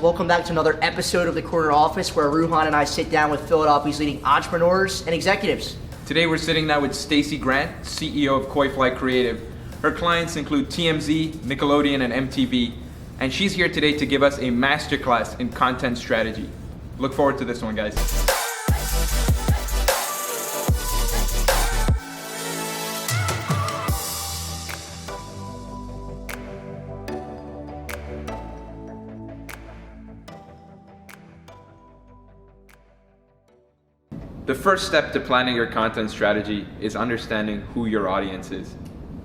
Welcome back to another episode of The Corner Office, where Ruhan and I sit down with Philadelphia's leading entrepreneurs and executives. Today we're sitting down with Stacey Grant, CEO of Koifly Creative. Her clients include TMZ, Nickelodeon, and MTV, and she's here today to give us a masterclass in content strategy. Look forward to this one, guys. The first step to planning your content strategy is understanding who your audience is.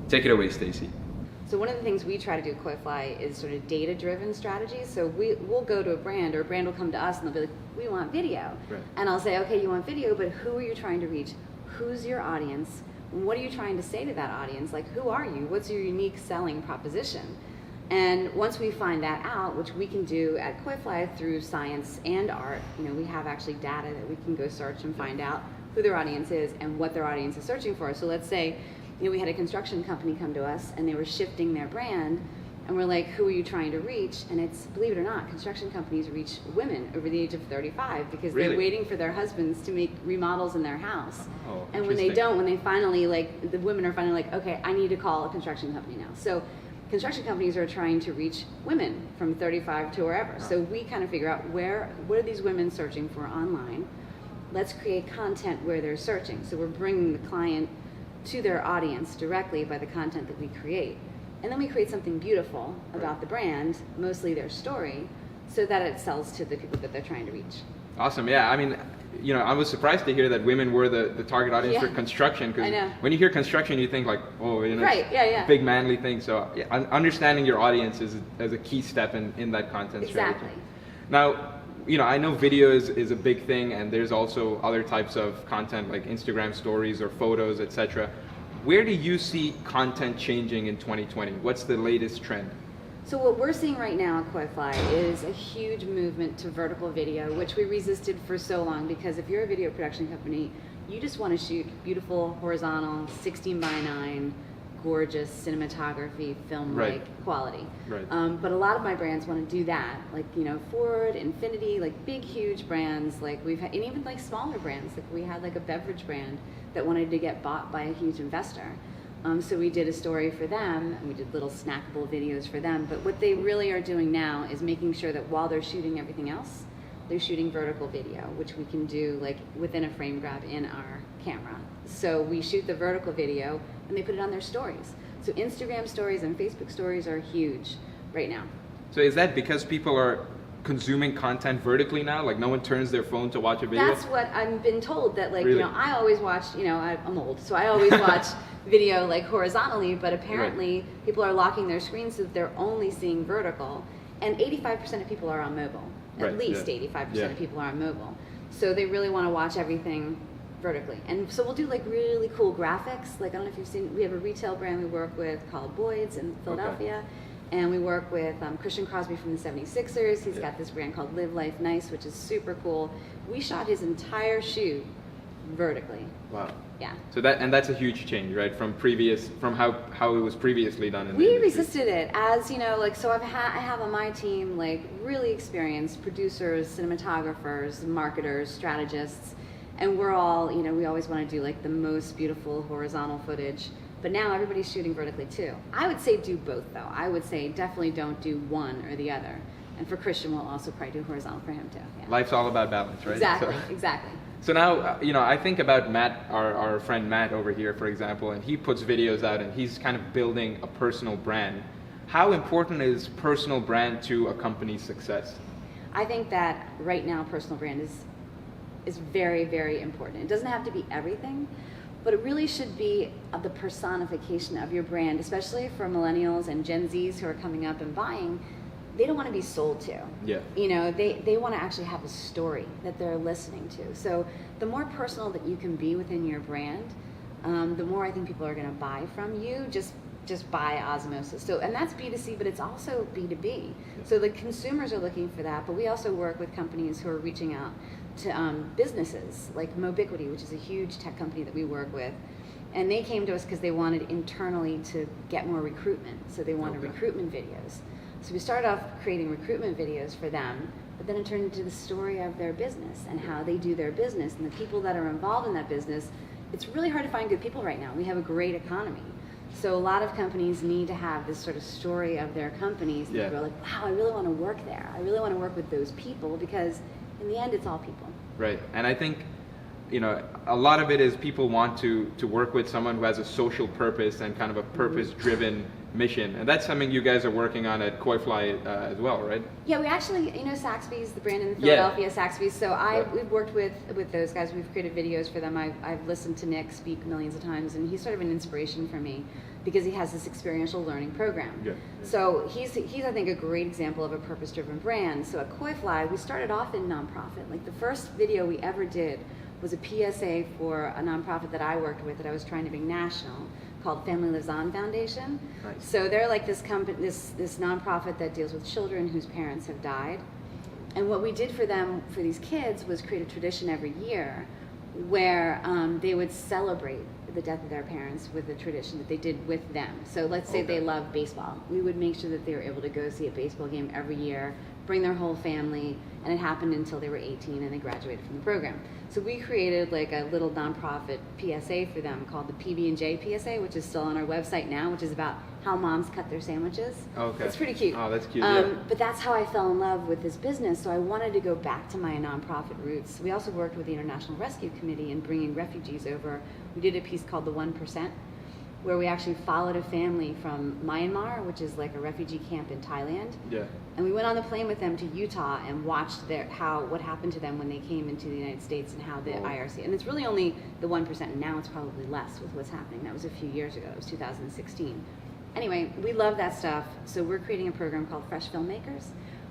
Take it away, Stacey. So one of the things we try to do at Koifly is sort of data-driven strategies. So we'll go to a brand, or a brand will come to us and they'll be like, we want video. Right. And I'll say, okay, you want video, but who are you trying to reach? Who's your audience? What are you trying to say to that audience? Like, who are you? What's your unique selling proposition? And once we find that out, which we can do at Koifly through science and art, we have actually data that we can go search and find out who their audience is and what their audience is searching for. So let's say, we had a construction company come to us and they were shifting their brand, and we're like, who are you trying to reach? And it's, believe it or not, construction companies reach women over the age of 35 because Really? They're waiting for their husbands to make remodels in their house. Oh, and when they don't, when they finally, the women are finally like, okay, I need to call a construction company now. So construction companies are trying to reach women from 35 to wherever. So we kind of figure out what are these women searching for online? Let's create content where they're searching. So we're bringing the client to their audience directly by the content that we create. And then we create something beautiful about the brand, mostly their story, so that it sells to the people that they're trying to reach. Awesome. Yeah, I mean, I was surprised to hear that women were the target audience for construction, because when you hear construction, you think like, right, it's a big manly thing. So understanding your audience is a key step in that content strategy. Exactly. Now, I know video is a big thing, and there's also other types of content like Instagram stories or photos, etc. Where do you see content changing in 2020? What's the latest trend? So what we're seeing right now at Koifly is a huge movement to vertical video, which we resisted for so long, because if you're a video production company, you just want to shoot beautiful, horizontal, 16:9, gorgeous cinematography, film-like quality. Right. But a lot of my brands want to do that, like Ford, Infinity, like big, huge brands. Like we've had, and even like smaller brands. Like we had like a beverage brand that wanted to get bought by a huge investor. So we did a story for them, and we did little snackable videos for them. But what they really are doing now is making sure that while they're shooting everything else, they're shooting vertical video, which we can do like within a frame grab in our camera. So we shoot the vertical video and they put it on their stories. So Instagram stories and Facebook stories are huge right now. So is that because people are consuming content vertically now? Like no one turns their phone to watch a video? That's what I've been told, that Really? I always watch, I'm old, so I always watch video like horizontally, but apparently people are locking their screens so that they're only seeing vertical, and 85% of people are on mobile. At least 85% of people are on mobile. So they really want to watch everything vertically. And so we'll do like really cool graphics. Like, I don't know if you've seen, we have a retail brand we work with called Boyd's in Philadelphia. And we work with Christian Crosby from the 76ers. He's got this brand called Live Life Nice, which is super cool. We shot his entire shoot vertically. Wow. Yeah. So that's a huge change, right? From how it was previously done in the We industry. resisted it, as so I have on my team like really experienced producers, cinematographers, marketers, strategists, and we're all, we always want to do like the most beautiful horizontal footage. But now everybody's shooting vertically too. I would say do both though. I would say definitely don't do one or the other. And for Christian, we'll also probably do horizontal for him too. Yeah. Life's all about balance, right? Exactly. So now, I think about Matt, our friend Matt over here, for example, and he puts videos out and he's kind of building a personal brand. How important is personal brand to a company's success? I think that right now personal brand is very, very important. It doesn't have to be everything, but it really should be the personification of your brand, especially for millennials and Gen Zs who are coming up and buying. They don't want to be sold to. Yeah. They want to actually have a story that they're listening to. So the more personal that you can be within your brand, the more I think people are going to buy from you, just by osmosis. So, and that's B2C, but it's also B2B. Yeah. So the consumers are looking for that, but we also work with companies who are reaching out to businesses like Mobiquity, which is a huge tech company that we work with. And they came to us because they wanted internally to get more recruitment. So they wanted recruitment videos. So we started off creating recruitment videos for them, but then it turned into the story of their business and how they do their business and the people that are involved in that business. It's really hard to find good people right now. We have a great economy. So a lot of companies need to have this sort of story of their companies. And people are like, wow, I really want to work there. I really want to work with those people, because in the end, it's all people. Right. And I think, you know, a lot of it is people want to work with someone who has a social purpose and kind of a purpose-driven mission. And that's something you guys are working on at KoiFly as well, right? Yeah, we actually, you know, Saxby's, the brand in Philadelphia, Saxby's. So we've worked with those guys. We've created videos for them. I've listened to Nick speak millions of times, and he's sort of an inspiration for me because he has this experiential learning program. Yeah. So he's I think a great example of a purpose-driven brand. So at KoiFly, we started off in nonprofit. Like the first video we ever did was a PSA for a nonprofit that I worked with that I was trying to bring national, called Family Lives On Foundation. Nice. So they're like this nonprofit that deals with children whose parents have died. And what we did for them, for these kids, was create a tradition every year where they would celebrate the death of their parents with a tradition that they did with them. So let's say they love baseball. We would make sure that they were able to go see a baseball game every year, bring their whole family, and it happened until they were 18 and they graduated from the program. So we created like a little nonprofit PSA for them called the PB&J PSA, which is still on our website now, which is about how moms cut their sandwiches. Okay. It's pretty cute. Oh, that's cute, But that's how I fell in love with this business, so I wanted to go back to my nonprofit roots. We also worked with the International Rescue Committee in bringing refugees over. We did a piece called The 1%, where we actually followed a family from Myanmar, which is like a refugee camp in Thailand. Yeah. And we went on the plane with them to Utah and watched what happened to them when they came into the United States and how the IRC, and it's really only the 1%, and now it's probably less with what's happening. That was a few years ago. It was 2016. Anyway, we love that stuff, so we're creating a program called Fresh Filmmakers.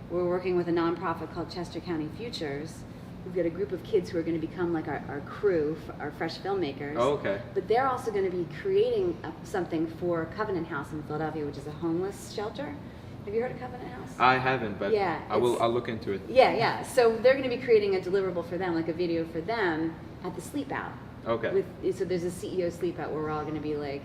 We're working with a nonprofit called Chester County Futures. We've got a group of kids who are going to become like our crew, our fresh filmmakers. Oh, okay. But they're also going to be creating something for Covenant House in Philadelphia, which is a homeless shelter. Have you heard of Covenant House? I haven't, but yeah, I'll look into it. Yeah. So they're going to be creating a deliverable for them, like a video for them at the sleep out. Okay. So there's a CEO sleep out where we're all going to be like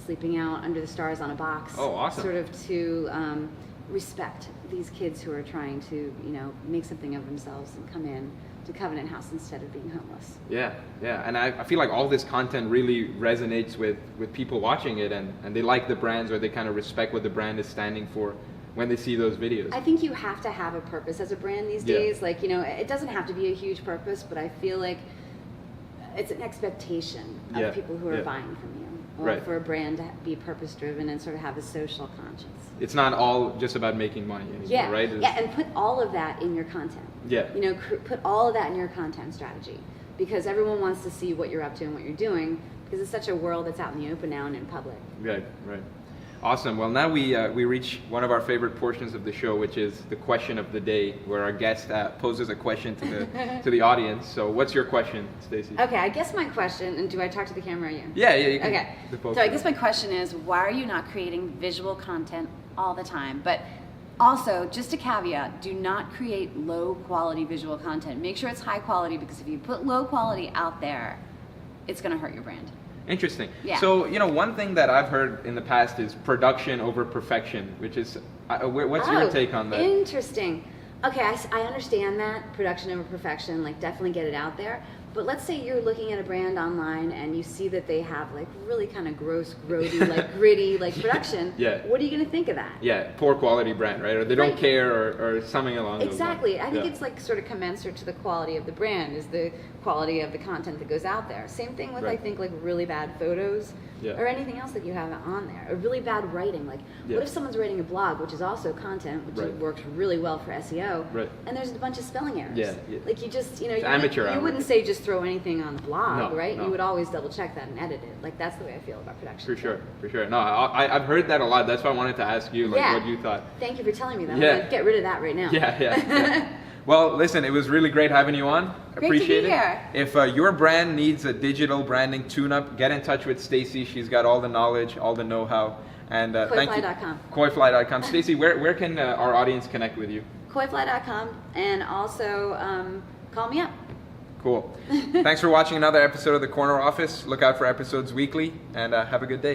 sleeping out under the stars on a box. Oh, awesome. Sort of to respect these kids who are trying to, you know, make something of themselves and come in to Covenant House instead of being homeless. Yeah, and I feel like all this content really resonates with people watching it, and they like the brands, or they kind of respect what the brand is standing for when they see those videos. I think you have to have a purpose as a brand these days. Like, you know, it doesn't have to be a huge purpose, but I feel like it's an expectation of people who are buying from you, or for a brand to be purpose-driven and sort of have a social conscience. It's not all just about making money anymore, right? And put all of that in your content. Yeah. You know, put all of that in your content strategy, because everyone wants to see what you're up to and what you're doing, because it's such a world that's out in the open now and in public. Right. Awesome. Well, now we reach one of our favorite portions of the show, which is the question of the day, where our guest poses a question to the audience. So what's your question, Stacey? Okay, I guess my question, and do I talk to the camera or you? Yeah, you can. Okay. So I guess my question is, why are you not creating visual content all the time? But also, just a caveat, do not create low quality visual content. Make sure it's high quality, because if you put low quality out there, it's going to hurt your brand. Interesting. Yeah. So, you know, one thing that I've heard in the past is production over perfection, which is, what's your take on that? Interesting. Okay, I understand that, production over perfection, like definitely get it out there. But let's say you're looking at a brand online and you see that they have like really kind of gross, grody, like gritty, like production. Yeah. What are you going to think of that? Yeah, poor quality brand, right? Or they don't care, or something along those lines. Exactly. I think it's like sort of commensurate to the quality of the brand is the quality of the content that goes out there. Same thing with I think like really bad photos or anything else that you have on there. Or really bad writing. Like what if someone's writing a blog, which is also content, which works really well for SEO, and there's a bunch of spelling errors. Yeah. Like you just, you know, you wouldn't say just throw anything on the blog, right? No. You would always double check that and edit it. Like that's the way I feel about production. For sure. No, I've heard that a lot. That's why I wanted to ask you, like, what you thought. Thank you for telling me that. I'm gonna get rid of that right now. Yeah. Well, listen, it was really great having you on. Appreciate it. Here. If your brand needs a digital branding tune-up, get in touch with Stacey. She's got all the knowledge, all the know-how. And thank you. KoiFly.com. Stacey, where can our audience connect with you? KoiFly.com, and also call me up. Cool. Thanks for watching another episode of The Corner Office. Look out for episodes weekly, and have a good day.